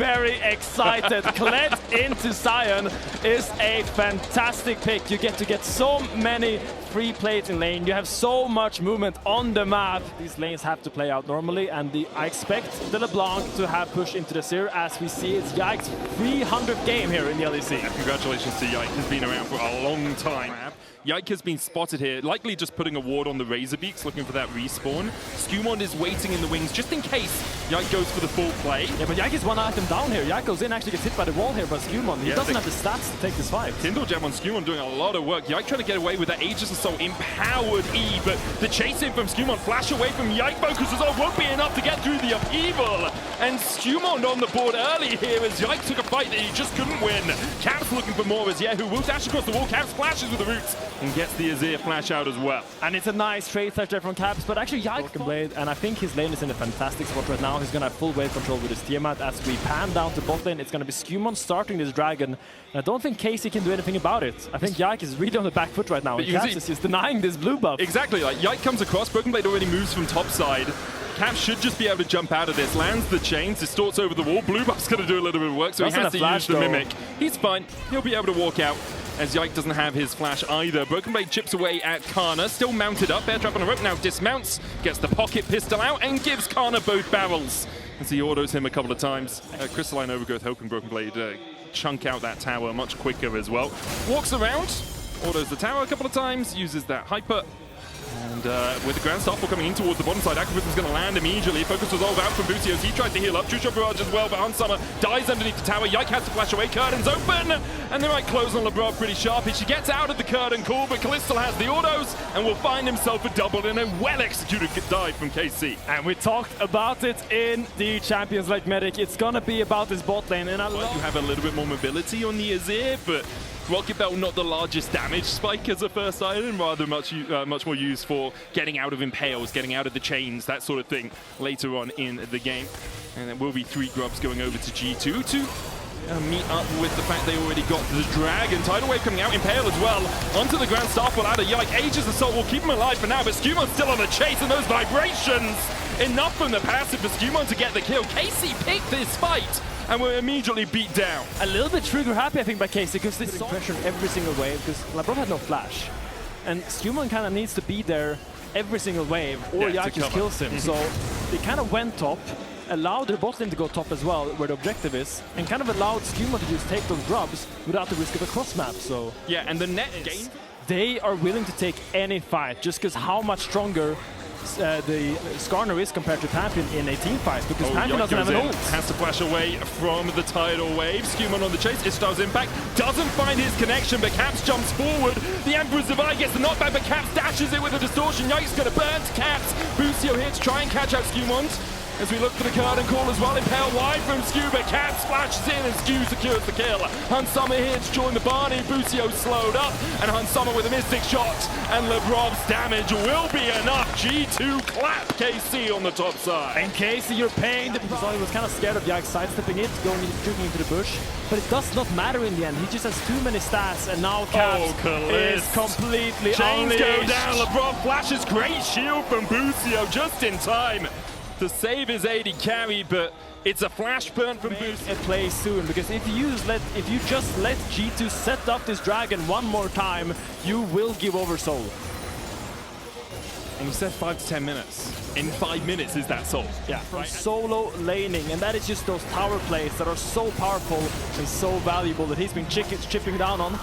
very excited. Kled into Sion is a fantastic pick. You get so many free plays in lane. You have so much movement on the map. These lanes have to play out normally, and I expect the LeBlanc to have push into the Azir, as we see it's Yike's 300th game here in the LEC. Yeah, congratulations to Yike, who's been around for a long time. Yike has been spotted here, likely just putting a ward on the Razor Beaks, looking for that respawn. SkewMond is waiting in the wings just in case Yike goes for the full play. Yeah, but Yike is one item down here. Yike goes in, actually gets hit by the wall here, but SkewMond, he doesn't have the stats to take this fight. Kindle Gem on SkewMond doing a lot of work. Yike trying to get away with that Aegis or so empowered E, but the chasing from SkewMond, flash away from Yike focus as well, won't be enough to get through the upheaval. And SkewMond on the board early here as Yike took a fight that he just couldn't win. Caps looking for more as kyeahoo will dash across the wall. Caps flashes with the roots and gets the Azir flash out as well. And it's a nice trade flash there from Caps, but actually Yike can blade, and I think his lane is in a fantastic spot right now. He's gonna have full wave control with his Tiamat. As we pan down to bot lane, it's gonna be SkewMond starting this dragon. And I don't think KC can do anything about it. I think Yike is really on the back foot right now, and Caps is just denying this blue buff. Exactly, like Yike comes across, Broken Blade already moves from top side. Caps should just be able to jump out of this, lands the chains, distorts over the wall. Blue buff's gonna do a little bit of work, so he has to use the Mimic. He's fine, he'll be able to walk out, as Yike doesn't have his flash either. Broken Blade chips away at Karna, still mounted up, bear trap on a rope, now dismounts, gets the pocket pistol out, and gives Karna both barrels, as he autos him a couple of times. Crystalline Overgrowth helping Broken Blade chunk out that tower much quicker as well. Walks around, autos the tower a couple of times, uses that hyper. And with the Grand Starfall coming in towards the bottom side, Activism's going to land immediately. Focus was all out from Busio. He tried to heal up. True Shot Barrage as well, but Hansama dies underneath the tower. Yike has to flash away. Curtain's open, and they might close on Labrov pretty sharp. She gets out of the curtain call, but Caliste still has the autos and will find himself a double in a well-executed dive from KC. And we talked about it in the Champions League Medic. It's going to be about this bot lane, and you have a little bit more mobility on the Azir, but Rocket Bell not the largest damage spike as a first item, rather much more used for getting out of impales, getting out of the chains, that sort of thing later on in the game. And there will be 3 grubs going over to G2 to meet up with the fact they already got the Dragon. Tidal Wave coming out, Impale as well. Onto the Grand Starfall out of Yike. Aegis Assault will keep him alive for now, but SkewMond's still on the chase, and those vibrations! Enough from the passive for SkewMond to get the kill. KC picked this fight and were immediately beat down. A little bit trigger happy, I think, by KC, because they saw pressure in every single wave, because Labrov had no flash. And SkewMond kind of needs to be there every single wave, or Yike just kills him. So they kind of went top, allowed their bot lane to go top as well, where the objective is, and kind of allowed SkewMond to just take those grubs without the risk of a cross map. So yeah, and the net gain, they are willing to take any fight, just because how much stronger the Skarner is compared to Pantheon in a team fight, because Pantheon doesn't have an ult. Has to flash away from the tidal wave. SkewMond on the chase. Ishtar's impact doesn't find his connection, but Caps jumps forward. The Emperor's Divide gets the knockback, but Caps dashes it with a distortion. Yike's gonna burn to Caps. Busio here to try and catch out SkewMond. As we look for the curtain call as well, Impale wide from Skew, but Caps splashes in and Skew secures the kill. Hansama here to join the Barney. Busio slowed up, and Hansama with a mystic shot, and Labrov's damage will be enough. G2 clap KC on the top side. And KC, you're paying. He was kind of scared of Yike sidestepping it, shooting into the bush, but it does not matter in the end. He just has too many stats, and now Caps is completely Chains unleashed. go down. Labrov flashes great shield from Busio just in time to save his AD carry, but it's a flash burn from Busio. A play soon, because if you just let G2 set up this dragon one more time, you will give over soul. And you said 5 to 10 minutes. In 5 minutes is that soul. Yeah, from solo laning, and that is just those tower plays that are so powerful and so valuable that he's been chipping down on.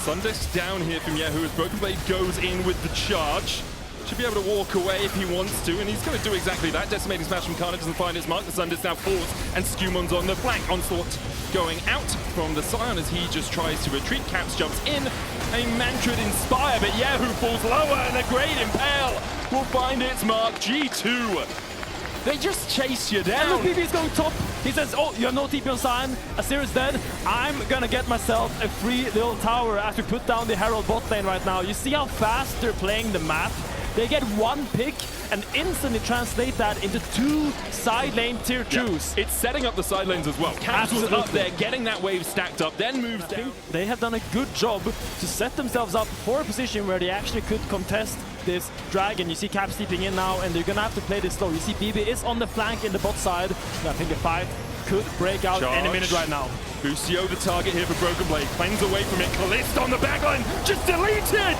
Sundisk down here from kyeahoo as Broken Blade goes in with the charge. Should be able to walk away if he wants to, and he's going to do exactly that. Decimating Smash from Canna doesn't find his mark. The Sundisk now falls, and SkewMond's on the flank. Onslaught going out from the Sion as he just tries to retreat. Caps jumps in. A Mantrid Inspire, but kyeahoo falls lower, and a great Impale will find its mark. G2. They just chase you down. And PB is going top. He says, oh, you have no TP on Sion. Azir is dead. I'm gonna get myself a free little tower as we put down the Herald bot lane right now. You see how fast they're playing the map? They get one pick and instantly translate that into 2 side lane tier 2s. It's setting up the side lanes as well. Caps was up there, getting that wave stacked up, then moves down. They have done a good job to set themselves up for a position where they actually could contest this dragon. You see Caps steeping in now, and they're gonna have to play this slow. You see BB is on the flank in the bot side. I think the fight could break out any minute right now. Busio the target here for Broken Blade. Cleanse away from it. Caliste on the backline. Just deleted!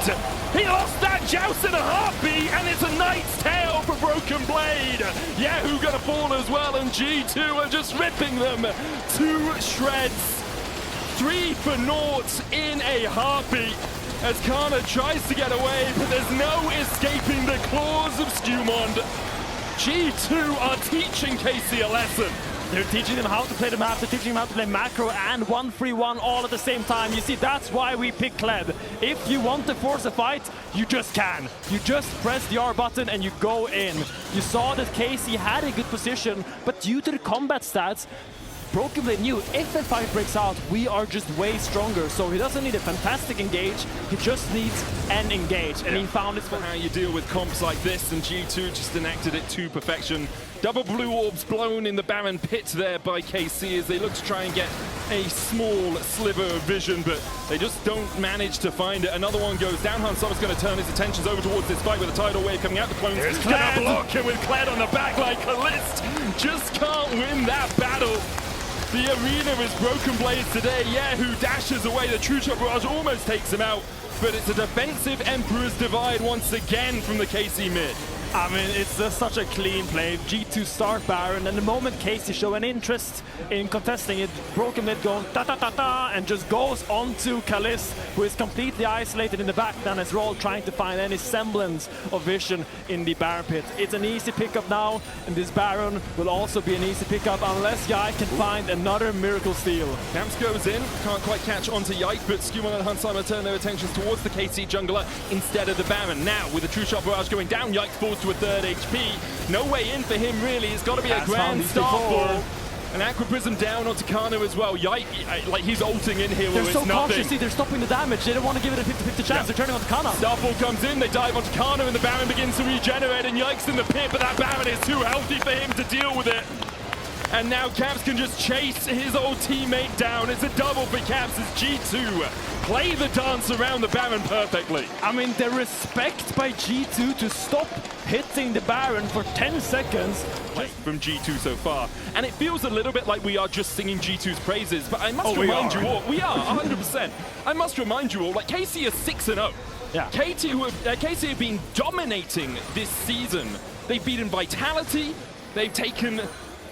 He lost that joust in a heartbeat, and it's a Knight's Tale for Broken Blade. Yahoo gonna fall as well, and G2 are just ripping them to shreds. 3 for naught in a heartbeat as Canna tries to get away, but there's no escaping the claws of SkewMond. G2 are teaching KC a lesson. They're teaching them how to play the map, they're teaching them how to play macro and 1-3-1 all at the same time. You see, that's why we pick Kled. If you want to force a fight, you just can. You just press the R button and you go in. You saw that KC had a good position, but due to the combat stats, Broken Blade knew if a fight breaks out, we are just way stronger. So he doesn't need a fantastic engage, he just needs an engage. And he found it. For how you deal with comps like this, and G2 just enacted it to perfection. Double blue orbs blown in the Baron pit there by KC as they look to try and get a small sliver of vision, but they just don't manage to find it. Another one goes down. Hansa's going to turn his attentions over towards this fight with a tidal wave coming out. The clones gonna block it with Kled on the back like Caliste. Just can't win that battle. The arena is Broken Blades today. Yahoo dashes away. The True Shot Barrage almost takes him out, but it's a defensive Emperor's Divide once again from the KC mid. I mean, it's just such a clean play. G2 start Baron, and the moment KC show an interest in contesting it, Broken Blade going ta-ta-ta-ta and just goes onto Caliste, who is completely isolated in the back. Then Ezreal trying to find any semblance of vision in the Baron pit. It's an easy pickup now, and this Baron will also be an easy pickup unless Yike can find another miracle steal. Camps goes in, can't quite catch onto Yike, but SkewMond and Hansa turn their attentions towards the KC jungler instead of the Baron. Now, with the True Shot Barrage going down, Yike falls to a 3rd HP. No way in for him, really. It's got to be a grand Starfall. An Aqua Prism down onto Karmine as well. Yike, like he's ulting in here. They're so nothing. cautious, see, they're stopping the damage. They don't want to give it a 50-50 chance. They're turning onto Canna. Starfall comes in, they dive onto Karmine, and the Baron begins to regenerate, and Yike's in the pit, but that Baron is too healthy for him to deal with it. And now Caps can just chase his old teammate down. It's a double for Caps as G2 play the dance around the Baron perfectly. I mean, the respect by G2 to stop hitting the Baron for 10 seconds. From G2 so far. And it feels a little bit like we are just singing G2's praises, but I must remind you all, we are 100%. I must remind you all, like KC is 6-0. Yeah. KC have been dominating this season. They've beaten Vitality, they've taken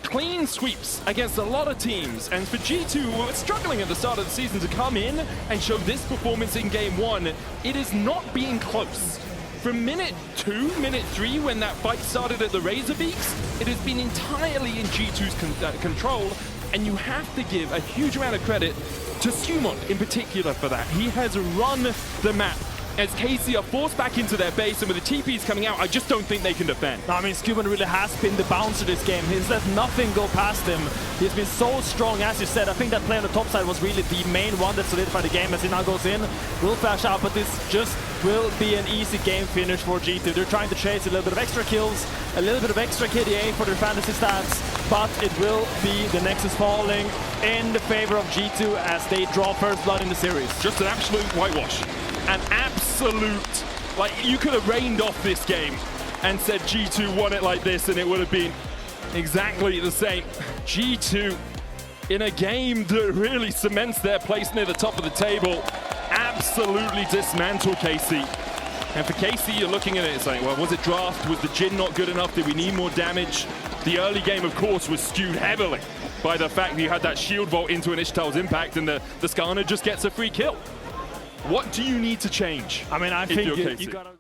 clean sweeps against a lot of teams, and for G2, who were struggling at the start of the season, to come in and show this performance in Game 1, it is not being close. From minute 2, minute 3, when that fight started at the Razorbeaks, it has been entirely in G2's control, and you have to give a huge amount of credit to SkewMond in particular for that. He has run the map. As KC are forced back into their base, and with the TPs coming out, I just don't think they can defend. I mean, SkewMond really has been the bouncer this game. He's let nothing go past him. He's been so strong, as you said. I think that play on the top side was really the main one that solidified the game as he now goes in. Will flash out, but this just will be an easy game finish for G2. They're trying to chase a little bit of extra kills, a little bit of extra KDA for their fantasy stats, but it will be the Nexus falling in the favor of G2 as they draw first blood in the series. Just an absolute whitewash. An absolute, like, you could have rained off this game and said G2 won it like this and it would have been exactly the same. G2 in a game that really cements their place near the top of the table, absolutely dismantle KC. And for KC, you're looking at it and saying, well, was it draft? Was the Jhin not good enough? Did we need more damage? The early game, of course, was skewed heavily by the fact that you had that shield vault into an Ishtal's impact, and the Skarner just gets a free kill. What do you need to change? I mean, I think you gotta